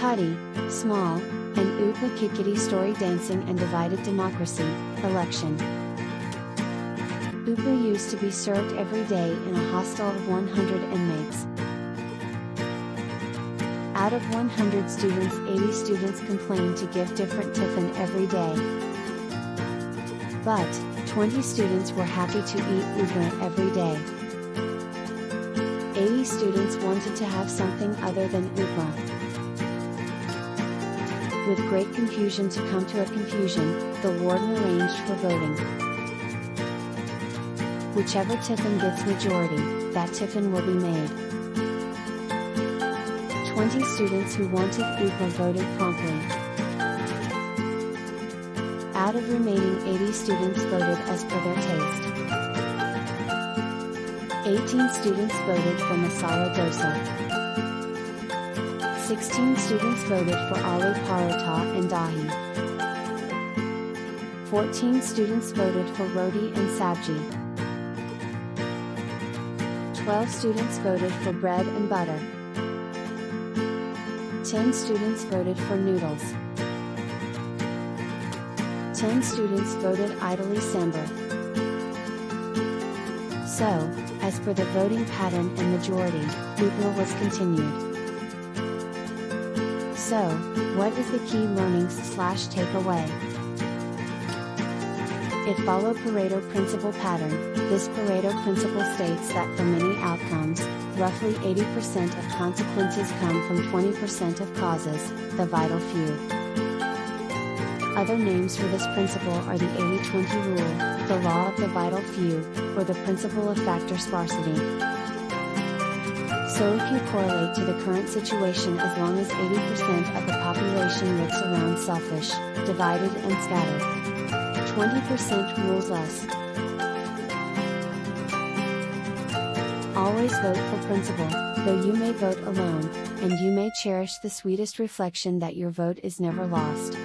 Kutti, small, and Upma Kitkiti story dancing and divided democracy, election. Upma used to be served every day in a hostel of 100 inmates. Out of 100 students, 80 students complained to give different tiffin every day. But, 20 students were happy to eat upma every day. 80 students wanted to have something other than upma. With great confusion to come to a conclusion, the warden arranged for voting. Whichever tiffin gets majority, that tiffin will be made. 20 students who wanted upma voted promptly. Out of remaining 80 students voted as per their taste. 18 students voted for masala dosa. 16 students voted for aloo paratha and dahi. 14 students voted for roti and sabji. 12 students voted for bread and butter. 10 students voted for noodles. 10 students voted idly sambar. So, as per the voting pattern and majority, upma was continued. So, what is the key learnings/takeaway? It followed Pareto principle pattern. This Pareto principle states that for many outcomes, roughly 80% of consequences come from 20% of causes, the vital few. Other names for this principle are the 80-20 rule, the law of the vital few, or the principle of factor sparsity. So if you correlate to the current situation, as long as 80% of the population looks around selfish, divided and scattered, 20% rules us. Always vote for principle, though you may vote alone, and you may cherish the sweetest reflection that your vote is never lost.